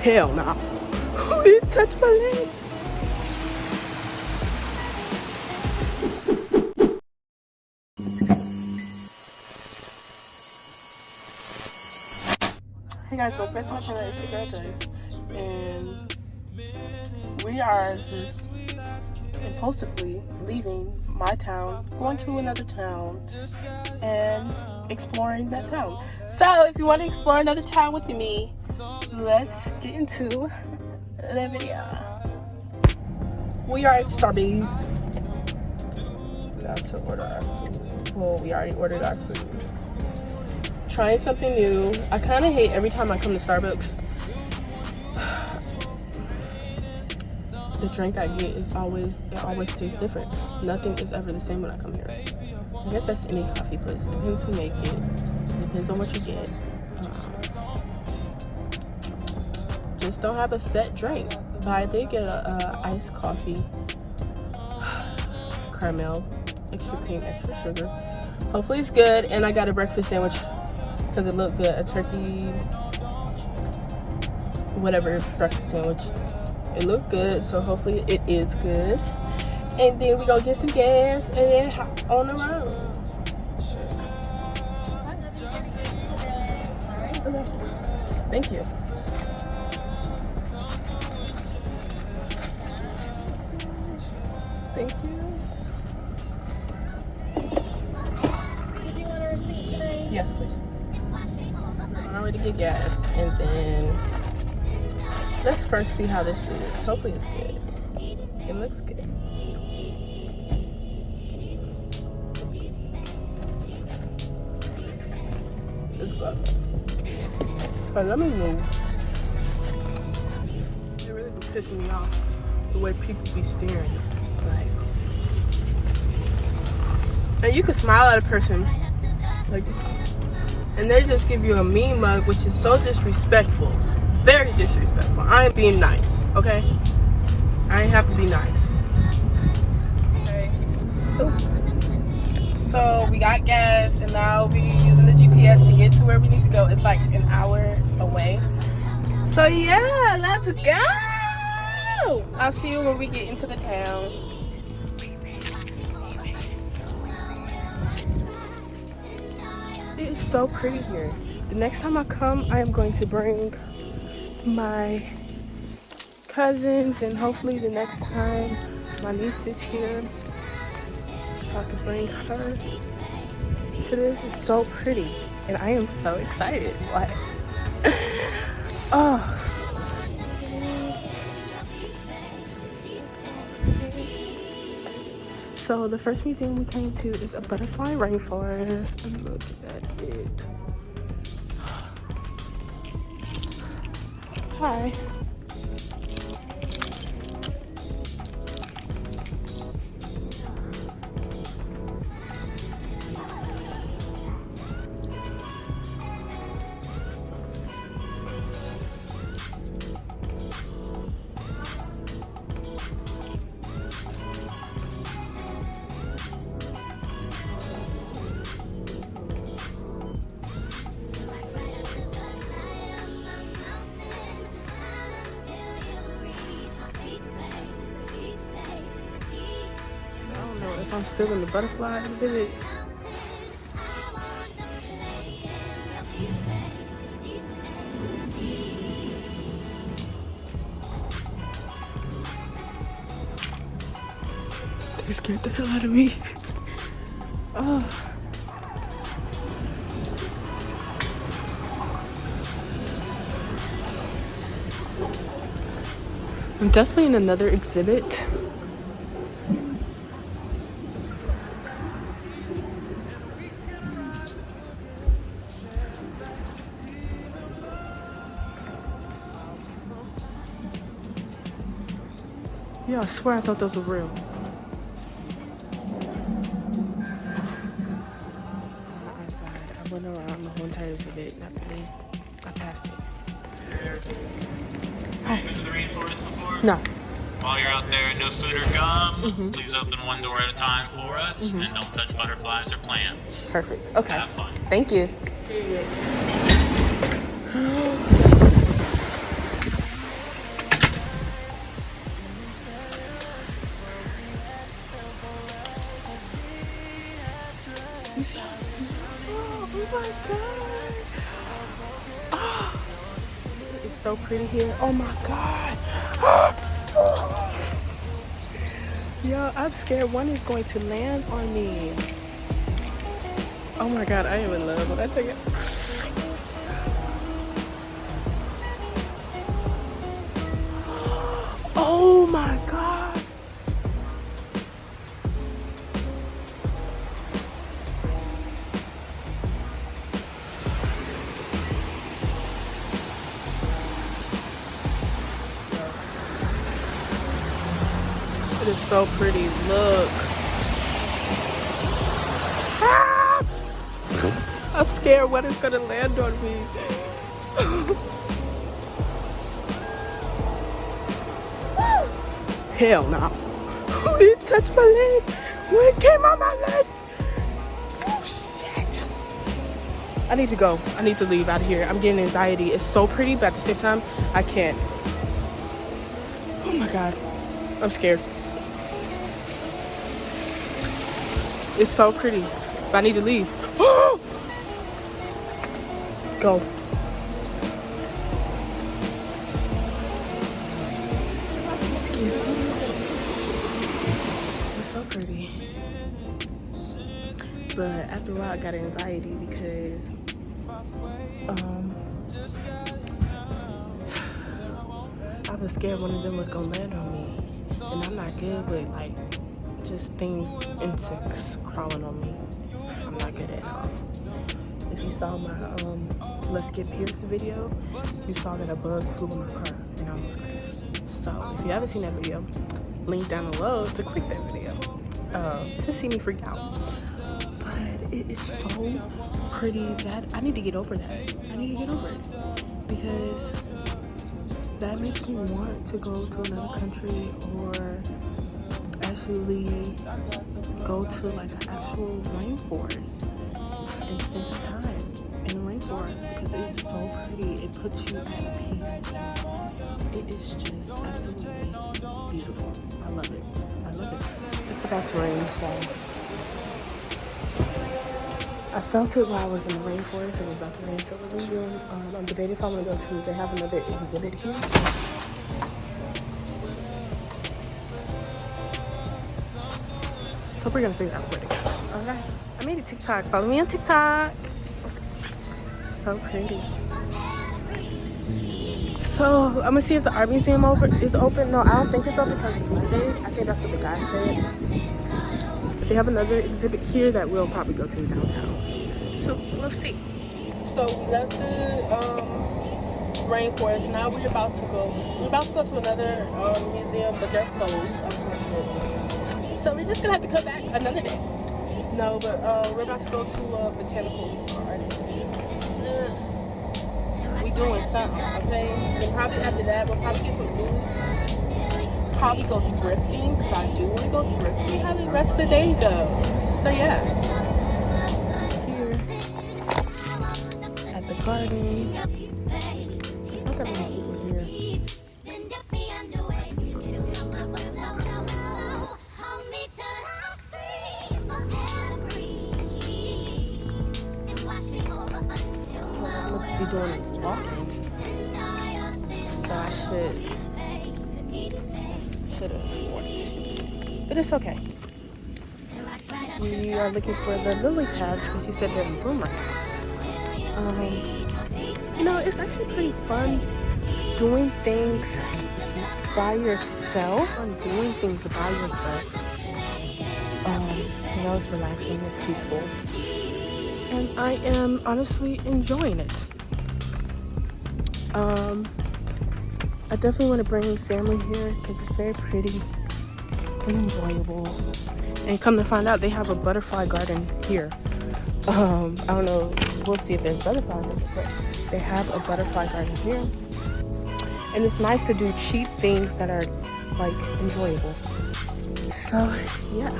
Hell nah. Who did touch my leg? Hey guys, welcome back to my channel. It's your girl Joyce, and we are just impulsively leaving my town, going to another town, and exploring that town. So if you want to explore another town with me, let's get into the video. We are at Starbucks. Got to order our food. Well, we already ordered our food. Trying something new. I kind of hate every time I come to Starbucks. The drink I get is always tastes different. Nothing is ever the same when I come here. I guess that's any coffee place. It depends who make it. It depends on what you get. Just don't have a set drink. But I did get a iced coffee, caramel, extra cream, extra sugar. Hopefully it's good. And I got a breakfast sandwich because it looked good. A turkey, whatever, breakfast sandwich. It looked good, so hopefully it is good. And then we go get some gas and then hop on the road. Okay. Thank you. Thank you. Did you want a receipt today? Yes, please. I'm ready to get gas, and then let's first see how this is. Hopefully it's good. It looks good. It's good. But let me move. It really be pissing me off the way people be staring. Like, and you can smile at a person, like, and they just give you a mean mug, which is so disrespectful. Very disrespectful. I ain't being nice, okay? I ain't have to be nice. Okay. Ooh. So we got gas, and now we using the GPS to get to where we need to go. It's like an hour away. So yeah, let's go. I'll see you when we get into the town. It is so pretty here. The next time I come, I am going to bring my cousins, and hopefully the next time my niece is here, so I can bring her to this. It's so pretty, and I am so excited. Like, oh. So the first museum we came to is a butterfly rainforest, and look at it. Hi. If I'm still in the butterfly exhibit. They scared the hell out of me. Oh. I'm definitely in another exhibit. Yeah, I swear I thought those were real. I went around the whole entire exhibit, and after I passed it. Have you been to the rainforest before? No. While you're out there, no food or gum. Please open one door at a time for us, and don't touch butterflies or plants. Perfect. Okay. Have fun. Thank you. so pretty here. Oh my god. Yo, I'm scared one is going to land on me. Oh my god, I am in love when I take it. Oh my god. It is so pretty. Look. Ah! I'm scared what is gonna land on me. Hell no. It touched my leg. What came on my leg? Oh shit. I need to go. I need to leave out of here. I'm getting anxiety. It's so pretty, but at the same time, I can't. Oh my god. I'm scared. It's so pretty, but I need to leave. Go. Excuse me. It's so pretty. But after a while, I got anxiety because I was scared one of them was gonna land on me, and I'm not good with like just things, insects crawling on me. I'm not good at all. If you saw my Let's Get Pierced video, you saw that a bug flew in my car and I almost crashed. So if you haven't seen that video, link down below to click that video to see me freak out. But it is so pretty that I need to get over that. I need to get over it because that makes me want to go to another country or actually go to like an actual rainforest and spend some time in the rainforest because it is so pretty. It puts you at peace. It is just absolutely beautiful. I love it. I love it. It's about to rain, so I felt it while I was in the rainforest. It was about to rain, so we're doing. I'm debating if I'm gonna go to. They have another exhibit here. So we're gonna figure out where to go. Okay. I made a TikTok. Follow me on TikTok. So pretty. So I'm gonna see if the art museum is open. No, I don't think it's open because it's Monday. I think that's what the guy said. But they have another exhibit here that we'll probably go to downtown. So we'll see. So we left the rainforest. Now we're about to go. We're about to go to another museum, but they're closed, unfortunately. So we're just gonna have to come back another day. No, but we're about to go to a botanical garden. We doing something, okay? Then probably after that, we'll probably get some food. Probably go thrifting, because I do want to go thrifting. See how the rest of the day goes. So yeah. Here. At the garden. It's not that many people here. Be doing walking, so I should have worn shoes, but it's okay. We are looking for the lily pads because he said they're in bloom right now. You know, it's actually pretty fun doing things by yourself. You know, it's relaxing, it's peaceful, and I am honestly enjoying it. I definitely want to bring family here because it's very pretty and enjoyable. And come to find out, they have a butterfly garden here. I don't know, we'll see if there's butterflies in it, but they have a butterfly garden here. And it's nice to do cheap things that are like enjoyable. So yeah.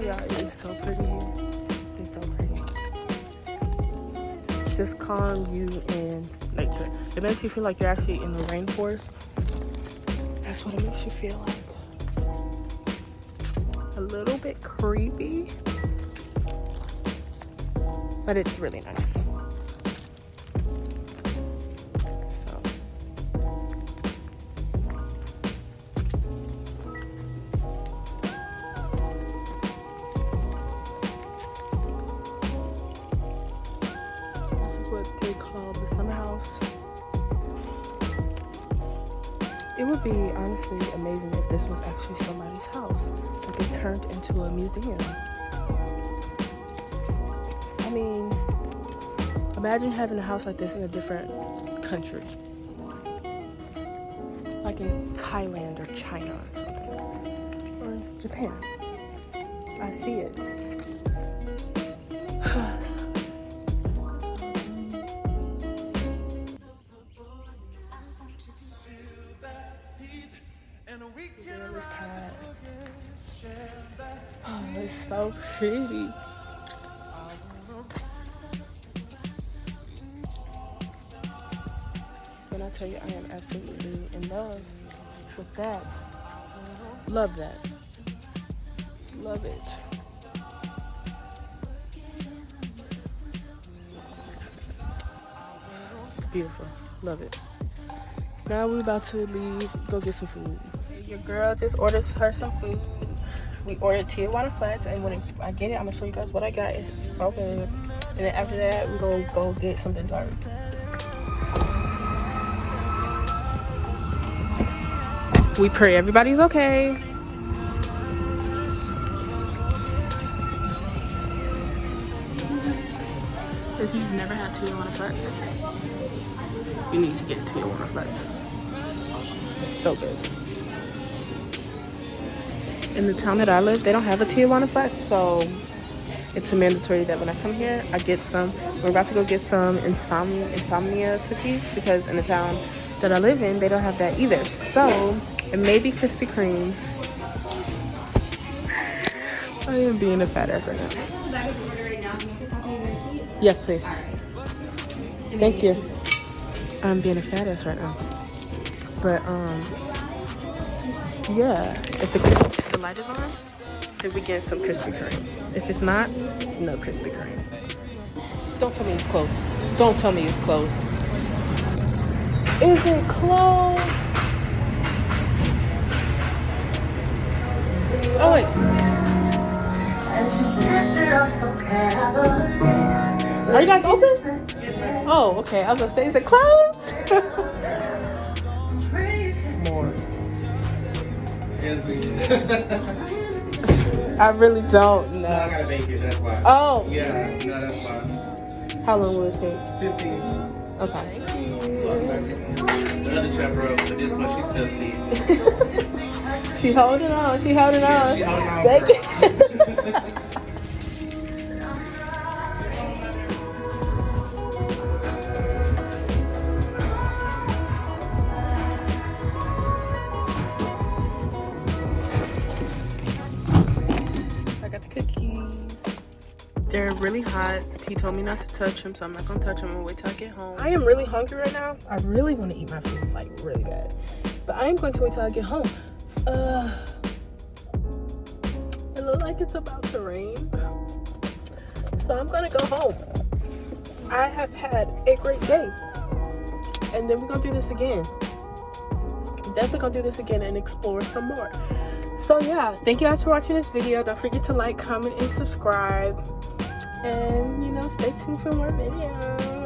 Yeah, it is so pretty here. It's so pretty. Just calm you in nature. It makes you feel like you're actually in the rainforest. That's what it makes you feel like. A little bit creepy, but it's really nice. So. This is what they call the summer house. It would be honestly amazing if this was actually somebody's house. Like it turned into a museum. I mean, imagine having a house like this in a different country. Like in Thailand or China or something. Or Japan. I see it. Oh, it's so pretty. When I tell you I am absolutely in love with that. Love that. Love it. Beautiful. Love it. Now we're about to leave, go get some food. Your girl just ordered her some food. We ordered Tijuana flats, and when I get it, I'm gonna show you guys what I got. It's so good. And then after that, we're gonna go get some dessert. We pray everybody's okay. If you've never had Tijuana flats, you need to get Tijuana flats. So good. In the town that I live, they don't have a Tijuana flats, so it's a mandatory that when I come here, I get some. We're about to go get some insomnia cookies because in the town that I live in, they don't have that either. So it may be Krispy Kreme. I am being a fat ass right now. Yes, please. Thank you. I'm being a fat ass right now. But yeah, if the light is on, then we get some Krispy Kreme. If it's not, no Krispy Kreme. Don't tell me it's closed. Don't tell me it's closed. Is it closed? Oh wait. Are you guys open? Oh, okay. I was gonna say, is it closed? More. I really don't know. No, I gotta bake it, that's why. Oh. Yeah, no, that's why. How long will it take? 15. Okay. The other chef broke, but this one she's still asleep. She holding on. She holding on. She holding on. Bake it. They're really hot. He told me not to touch them, so I'm not gonna touch them. I'm gonna wait till I get home. I am really hungry right now. I really want to eat my food, like really bad. But I am going to wait till I get home. It looks like it's about to rain, so I'm gonna go home. I have had a great day, and then we're gonna do this again. Definitely gonna do this again and explore some more. So yeah, thank you guys for watching this video. Don't forget to like, comment, and subscribe. And, you know, stay tuned for more videos.